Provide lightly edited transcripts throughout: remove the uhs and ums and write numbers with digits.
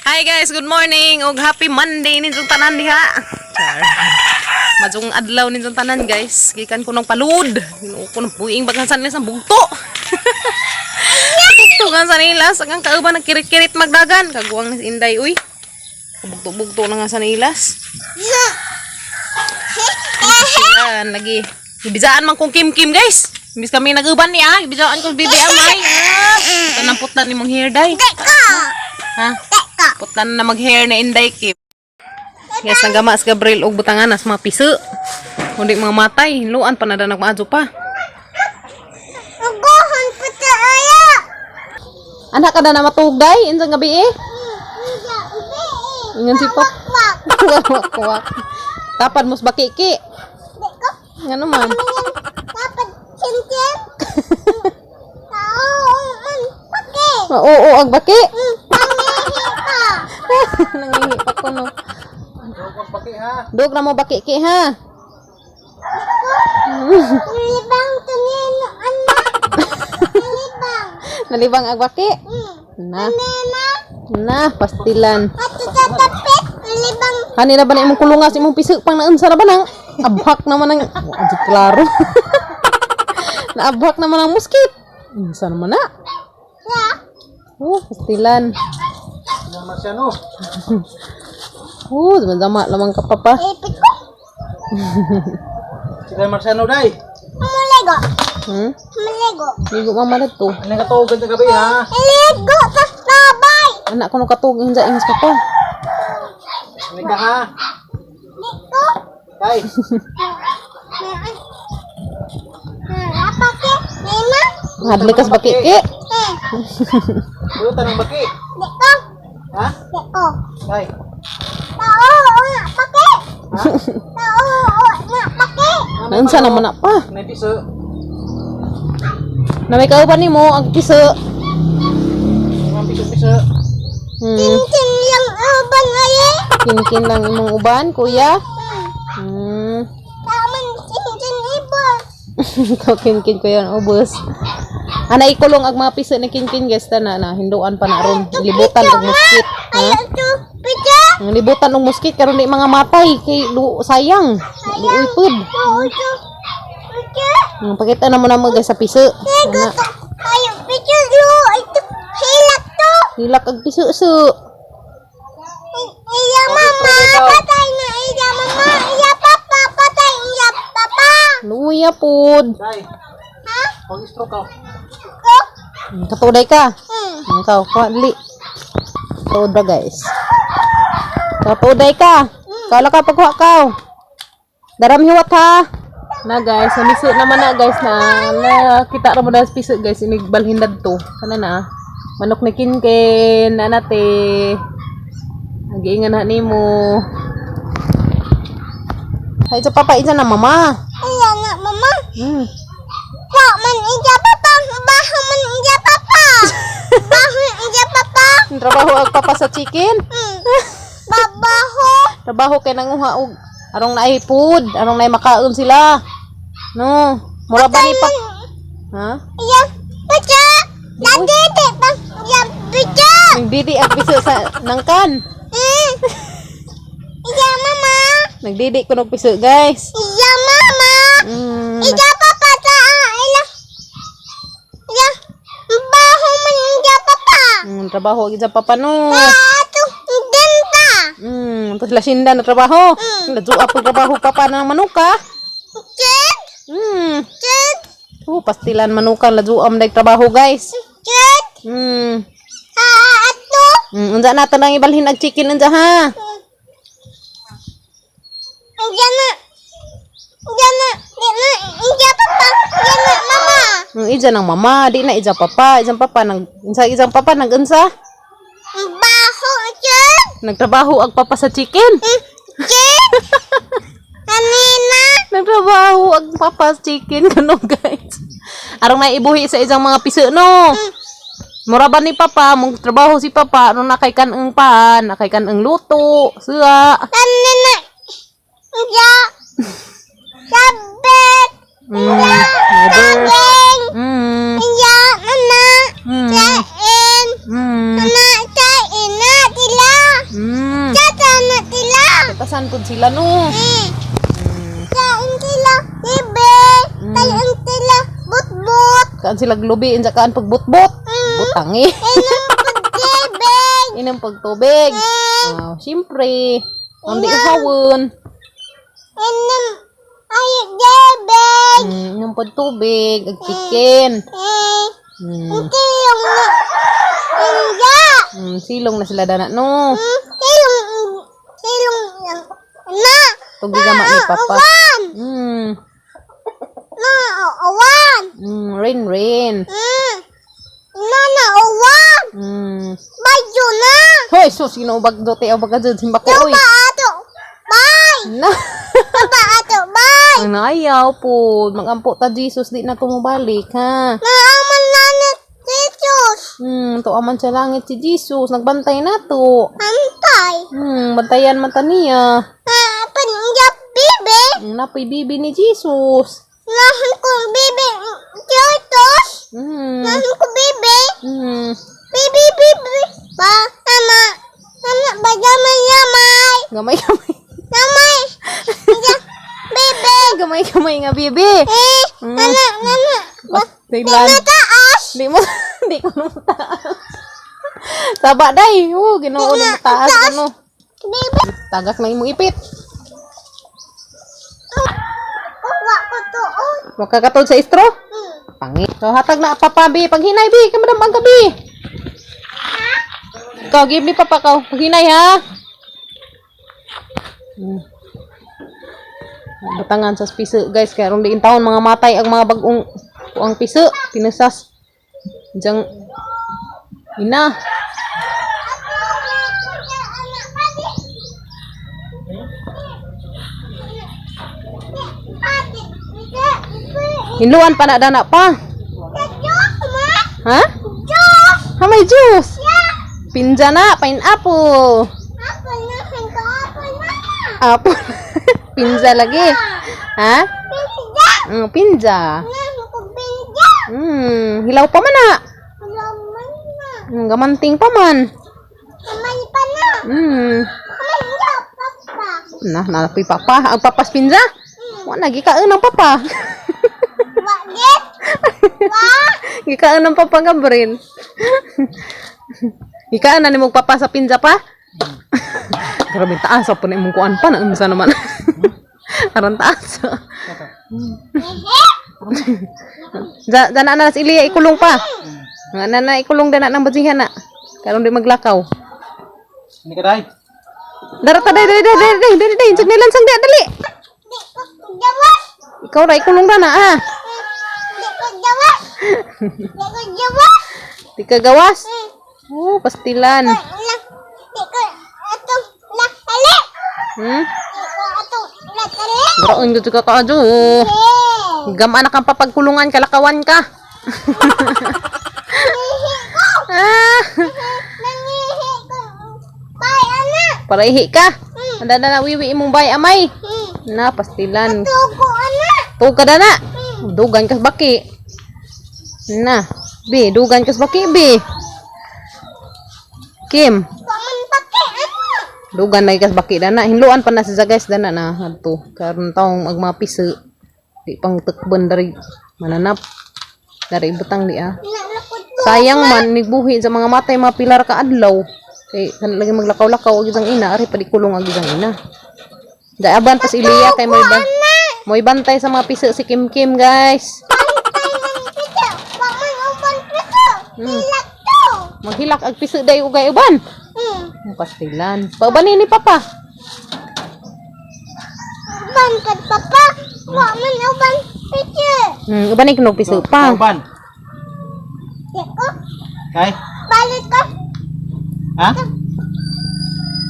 Hi guys, good morning ug happy Monday ninyong tanan diha. Majung adlaw ninyong tanan guys. Gikan ko ng palud. Ginuo ko ng buing bagansan nila sa bugto. Tugan sa nila sagang kauban nagkirit-kirit magdagan. Kaguwang ni Inday uy. Bugto-bugto na nga sa nilas. Yan lagi. Ibizaan man kong kim-kim guys. Imbis kami naguban niya, ibizaan ko bibi amay. Tanang putlan ni mong hair dye. Ha? Putlan na mag-hair na Inday Kim. Yes, nagama sa Gabriel og butangan as mga piso. Kundi mga matay, luan pa na nagmaadyo pa. Ugohon pa tayo. Anak ka na matug day insang gabi eh. Ingon si Pop. Wak. Kapan mus bakiki? Ngano man? Dapat cincin. Oo, ag baki. Pangihi ka. Nangihi pa ko no. Baki ha. Dug na mo baki ki ha. Nalibang tunino anak. Nalibang. Nalibang ag baki. Na. Nena. Na pastilan. Ato sa tapit. Nalibang. Kanina ba na imong kulungas imong pisik pang naunsa na ba nang abhak naman ang adi klaro. Naabhak naman ang muskit. Unsa naman na? Ya. Pastilan. Yang Marciano. Zaman-zaman lamang ka papa. Ipit ko. Sila Marciano day. Mulego. Mulego. Ligo mama dito. Ano ka to ganda gabi ha? Ligo sa sabay. Anak ko no katug hinja ings papa. Ano ka ha? Ligo. Day. Apa ke? Nena. Hadli kas baki ki. Dulu tanong baki. Ligo. Ha? Ligo. Day. Tao, apa ke? Ha? Tao, apa ke? Naunsa naman na pa. May piso. Na may kauban nimo ang piso. Mga piso-piso. Cincin yang uban aye. Kinkin lang imong uban, kuya. Taman cincin ibu. Ikaw kinkin ko yan, ubos. Ana ikulong ag mga piso ni kinkin guys na hinduan pa na ron. Libutan og muskit. Ayo Ha? tu, pija. Ang libutan og muskit karon di mga matay kay sayang. Luipod. Oh tu, pija. Pakita na mo na mo guys sa piso. Ligo Ana, tu. Ayo pija lu. Itu hilak tu. hilak ag piso su. Iya mama, patay na. Iya mama, iya papa, patay. Iya papa. Luya pod. Day. Ha? Pag-stroke ka. Oh. Katuday ka. Ikaw, dali. Tuda guys. Katuday ka. Kala ka pagkuha ka. Daram hiwat ha. Na guys, namiso naman na guys na kita ra mo das piso guys inigbalhindad to. Kana na. Manok ni kinkin na nate. Nagiingan na nimo. Hay sa papa isa na mama. Iya nak mama. Wak man ija papa. Bahu man ija papa. Bahu ija papa. Trabaho ag papa sa chicken. Babaho. Trabaho kay nanguha og arong naay food, arong naay makaon sila. No, mura ba ni pa? Ha? Iya, baca. Nanti dek bang. Iya, baca. Nagdidi ang piso sa nangkan. Iya mama. Nagdidi ko ng piso, guys. Iya mama. Ija papa ta. Iya. Iya. Bahu man ija papa. Trabaho gid sa papa no. Tu denta. Terus lasinda na trabaho. Nadua po trabaho papa ng manuka. Cek. Cek. Pastilan manuka laduam dag trabaho, guys. Cek. Atu. Unsa na tanang ibalhin ag chicken unsa ha? Jana. Jana. Jana. Ija papa. Jana mama. Ija ng mama, di na ija papa. Ijang papa nang ijang papa nag-unsa? Bahu cek. Nagtrabaho ag papa sa chicken. Cek. Kanina. Nagtrabaho ag papa sa chicken kano guys. Arong na ibuhi sa isang mga piso no. Mura ba ni papa mong trabaho si papa no nakay kanang pan, nakay kanang luto, suwa. Kanina. Ja. Sabet. Ja. Saging. Ja, nana. Cain. Nana cain na tila. Asan pud sila no? Kain sila, bibe. Kain sila, but-but. Kaan sila glubi insa kaan pagbutbot. Butangi. Inom pag-jebeng. Inom pagtubig. Siyempre. Ang di hawon. Inom ayok jebeng. Inom pagtubig, ag chicken. Hindi yung inja. Silong na sila dana no. Silong yung na. Tugigama ni papa. Awan. Na, awan. Rain. Na, awan. Bayo na. Hoy, sus, ginubag dote o baga dyan, simba ko, uy. Baba ato. Bye. Na, Baba ato. Bye. ang naayaw po, magampo ta, Jesus, di na tumubalik, ha. Naaman na na Jesus. To aman sa langit si Jesus, nagbantay na to. Antay. Bantayan man ta niya. Panjap bibe. Napoy bibi ni Jesus. Nahan kong bibe. Tiyotos. Nahan ko bibe. Bibi. Ba, ama. Anak ba yamay. Gamay-gamay. Yamay. Bibe. Gamay-gamay nga bibi. Anak. Tingnan. Taas. Di ko na mataas. Taba, day. Ginoo na mataas, ano. Bibe. Tagak na imong ipit. Kuha ko to. Makakatod sa istro? Pangit. So, hatag na papabi. Paghinay, bi. Kamadam ang gabi. Ikaw, give me papa ka. Paghinay, ha? Batangan sa piso, guys. Kaya ron diin taon, mga matay ang mga bagong ang piso. Pinasas. Diyan. Ina. Hinuan pa na dana pa. Ha? May juice. Pinja na, pineapple. Apple. Pinja lagi. Ha? Pinja. Hilaw pa man na. Gamanting pa man. Nalapoy papa. Ang papas pinja. Wala, gikaan ng papa. Gikaan ng papa Gabriel. Gikaan na ni mong papa sa pinja pa. Grabe taas pa na imong kuan pa na unsa naman. Aran taas. Dana na si Ilia ikulong pa. Nga na ikulong dana ng bajihan na. Karon di maglakaw. Ini ka day. Darata day. Sagnilan sang dali. Ikaw ra ikulong dana ha. Di ka gawas. Pastilan. Graon jud ka kaadyo. Gama na kang papagkulungan kalakawan ka. Paraihi ka. Anda na wiwi imong bay amay. Na pastilan. Tug ka dana. Dugan ka sa baki. Na, bi, dugan ka sa baki, bi. Kim. Dugan na ikas baki dana. Hinluan pa na sa guys dana na. Adto. Karon taong mga piso. Di pang tukban dari mananap. Dari butang di ah. Sayang man, nigbuhi sa mga matay, mga pilar ka adlaw. Kay lagi maglakaw-lakaw og isang ina, ari pa di kulong og isang ina. Daaban pa si Ilia kay moy bantay sa mga piso si Kim Kim, guys. Maghilak ag piso day ugay uban. Pastilan. Paubani ni papa. Uban kad papa. Wa man uban piso. Uban ni kinog piso pa. Uban. Yako. Kay. Balik ka. Ha?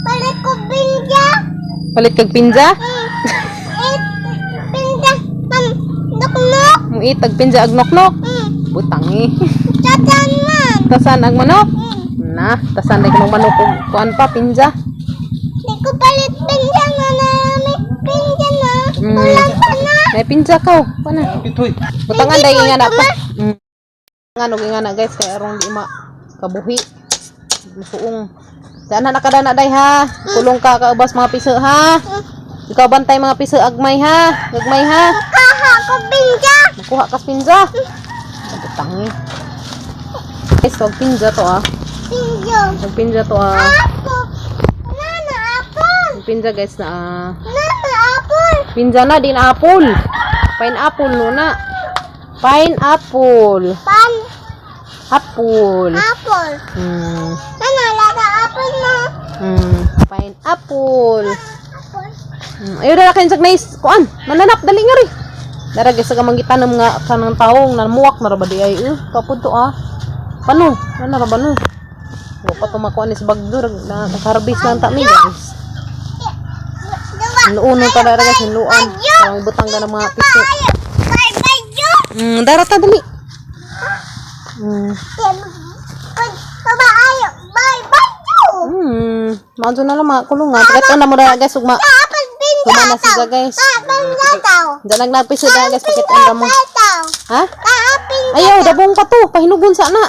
Balik ko binja. Palit kag pinja. Binja. Nok-nok. Muitag pinja ag nok-nok. Butangi. Tatan man. Tasan ag manok. Na, tasan day kanang manok ug kuan pa pinja. Di ko palit binja na may binja na. Kulang pa na. May pinja ka. Pana. Pitoy. Butangan day nga na pa. Nga no nga na guys kay arong di ma kabuhi. Suong Daan na nakadana day ha. Kulong ka kaubas mga piso ha. Ikaw bantay mga piso agmay ha. Gagmay ha. Kaha ko pinja. Nakuha kas pinza. Ano tangi. Guys, wag pinza to ah. Pinjo. Wag pinza to ah. Ako. Nana apple. Wag pinza guys na ah. Nana apple. Pinza na din apple. Pineapple luna. Pineapple. Pan. Apple. Apple. Nana lada apple mo. Pineapple. Apple. Ayo dala kayo sa nais. Kuan, mananap dali nga ri. Dara guys sa manggitanam nga kanang taong namuwak na ra ba di ay kapud to ah. Pano? Ano ra ba no? Wa pa tumakuan ni sa bagdo na nakarbis lang ta mi guys. Luon ta dara guys, luon. Parang butang na ng mga piso. Bye bye jo. Dara ta dali. Baba ayo. Bye bye jo. Maadto na lang mga kulungan. Pakita na mo dara guys ug Apple pinja. kumana siya guys. Pinja daw. Diyan nagpiso dara guys, pakita na mo. Ha? Apple. Ayaw, dabong pa to. Pahinugon sa na.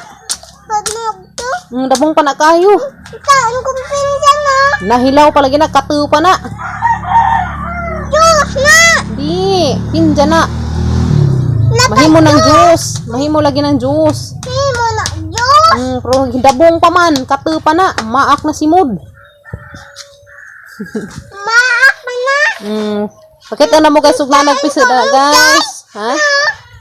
Pagnog to. Dabong pa na kayo. Kaan kong pinja na. Nahilaw palagi na, katu pa na. Juice na. Di, pinja na. Mahimo ng juice. Mahimo lagi ng juice. Hindi mo na juice. Pero dabong pa man, katu pa na. Maak na si Mood. Maak pa na. Pakita na mo guys, ug na nagpiso na guys. Ha?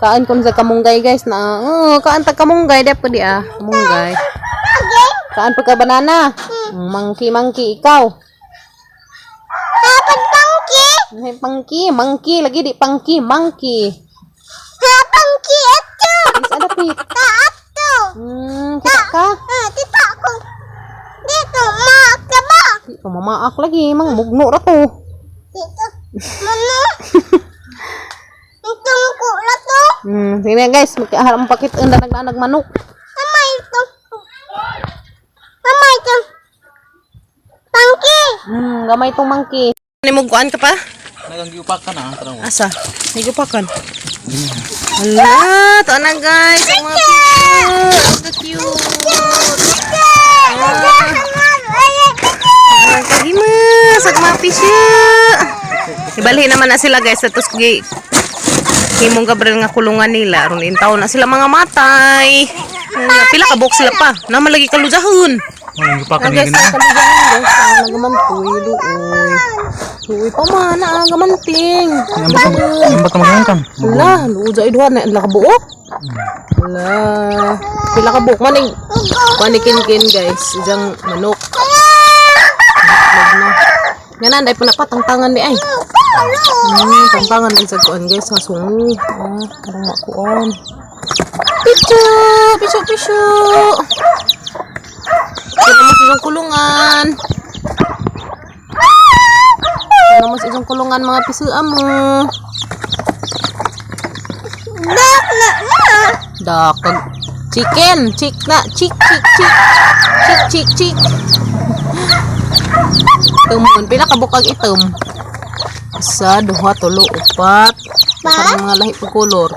Kaan ko sa kamunggay guys na. Kaan ta kamunggay dep ko di ah. Kamunggay. Again. Kaan pa ka banana? Monkey ikaw. Dapat pangki. Ay, monkey lagi di monkey. Pangki ito. Is adapit. Taat to. Kita ka. Tita ko. Dito, maak ka ba? Di pa mamaak lagi, mga mugno ra to. Dito. Mana? Itong kula to. Sige guys, magkaharap pakit unda naglanag manok. Amay ito. Amay ito. Pangki. Gamay tong monkey. Nimugkuan ka pa? Naganggiupak ka na. Tarang mo. Asa? Nigupakan. Hala, to na guys, ang mga piso. Ang kahimas, ang mga piso. Ibalhin naman na sila guys, sa tusgi. Himong Gabriel nga kulungan nila. Aron intaw na sila mga matay. Pila ka buok sila pa. Naman lagi kalujahon. Naganggiupak ka Guys, ang kalujahon guys. Ang nagamantoy, luoy. Luoy pa man, ang gamanting. Ang bata magangkan. Wala, luoy idwa na ang kabuok. Wala. Pila ka buok maning panikin-kin guys. Isang manok. Nganan dai panapatangtangan ni ay. Tangtangan din sa kuan guys, sa sungo. Karang makuan. Picho. Kaya mas isang kulungan. Kaya mas isang kulungan mga piso mo. Dakag. Chicken. Chick. Tumon. Pila ka bukag itom. Isa, duha, tulo, upat. Parang mga lahi po kolor.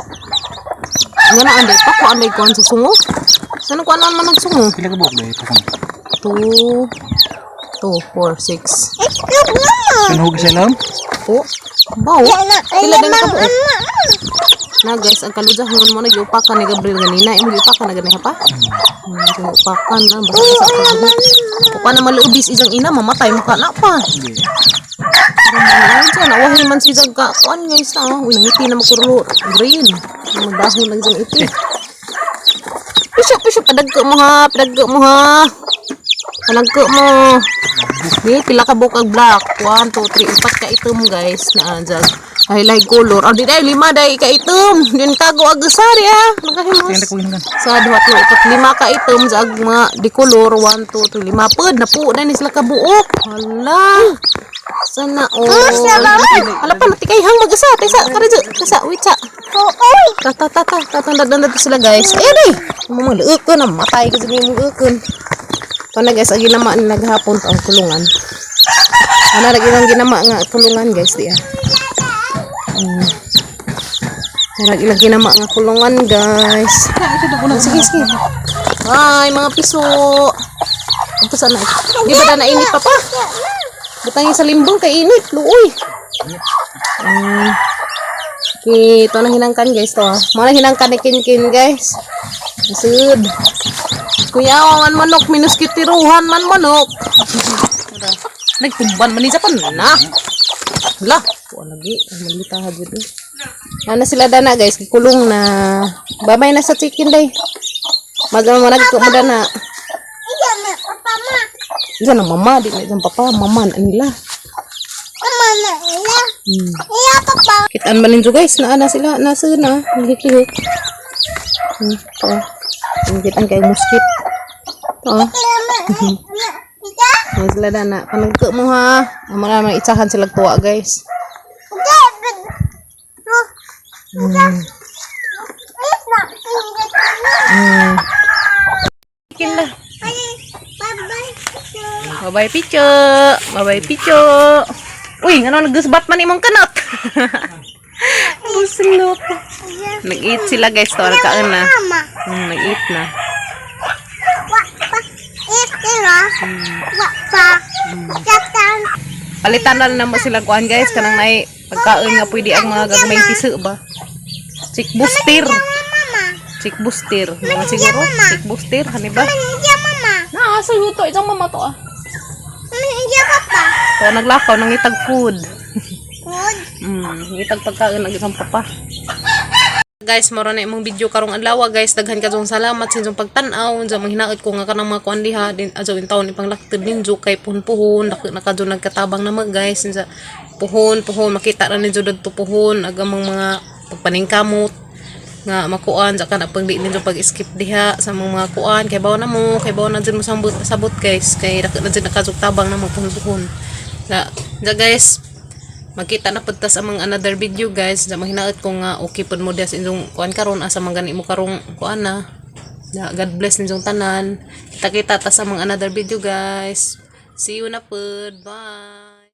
Nga na anday pa ko anday kuan sa sungo. Saan ko anan man ang sungo? Pila ka buok dahil pa ka. 2, 4, 6. Pinuhog sa ilam? Oh, bawo. Pila din ka buok. Na guys, ang kalujahon mo nagiupakan ni Gabriel ganina. Imo giupakan na ganina pa? Giupakan na basta sa buhok. Upa na maluubis isang ina mamatay mo ka na pa. Nawahin man si Zagka. Kuan guys na. Uy, nangiti na makurlo. Green. Magdahon lang isang iti. Pisyo. Padagko mo ha. Padagko mo. Pila ka bukag black. 1, 2, 3, 4 ka itom guys. Na jag. Lahi-lahi color. Di day 5 day ka itom. Din kago agasari ha. Nagahimos. Sa 2, 3, 4, 5 ka itom. Sa mga di color. 1, 2, 3, 5. Pod na po. Na sila ka buok. Hala. Sana Ala pa natikay hang mag-asa. Taysa karadyo. Taysa wait sa. Tatanda sila guys. Di. Mamaleukon na matay ka sa gimuukon. Kana guys, agi nama ni naghapon ta ang kulungan. Ana lagi nang ginama nga kulungan guys diya. Lagi ginama nga kulungan guys. Sige. Ay mga piso. Ito sana. Di ba na init pa pa? Butangin sa limbong kay init, luoy. Okay, ito na hinangkan guys to. Mga hinangkan ni Kinkin guys. Masud. Kuya awan manok minus kitiruhan man manok. Nagtumban man ni sa na. Lah, ko lagi malita ha jud. Ana sila dana guys, kulong na. Babay na sa chicken day. Magamag ko dana. Iya na papa ma. Diyan ang mama, di na dyan papa, mama na nila. Mama na ila. Iya papa. Kitaan ba ninyo guys, na sila, nasa na, nagkikihik. Ito, kitaan kayo muskit. Ito, Ida. may sila na, panagko mo ha. Mga itsahan sila tuwa guys. Chicken lah. Bye-bye picho. Bye-bye picho. Uy, ngano nagusbat man imong kanot. Buslot. Nag-eat sila guys, to nagkaan na. Mama. Nag-eat na. Wak pa. Itira. Wak pa. Jatan. Palitan na lang mo sila kuan guys, kanang nay pagkaon nga pwede ang mga gagmay piso ba. Chick booster. Mama. Chick booster. Mga siguro, chick booster, hani ba? Iya mama. Na, sa luto isang mama to ah. Iya papa. So naglakaw nang itag food. Good. Itag pagkaon ng isang papa. Guys, moro na imong video karong adlaw guys. Daghan kadtong salamat sa inyong pagtan-aw. Unsa man hinaot ko nga kanang mga kuan diha din adto in taon ipang laktod ninyo kay puhon-puhon nakadto nagkatabang na mag guys. Unsa puhon makita ra ninyo dadto puhon agamang mga pagpaningkamot nga makuan sa kana pag di ninyo pag-skip diha sa mga kuan kay bawo na mo dyan mo sabot guys kay na dyan nakasugtabang na mo puhon-puhon. Guys, makita na pud ta sa mga another video guys. Sa mahinaot ko nga okay pud mo diha sa inyong kuan karon asa man gani mo karong kuan na. God bless ninyong tanan. Kita ta sa mga another video guys. See you na pud. Bye.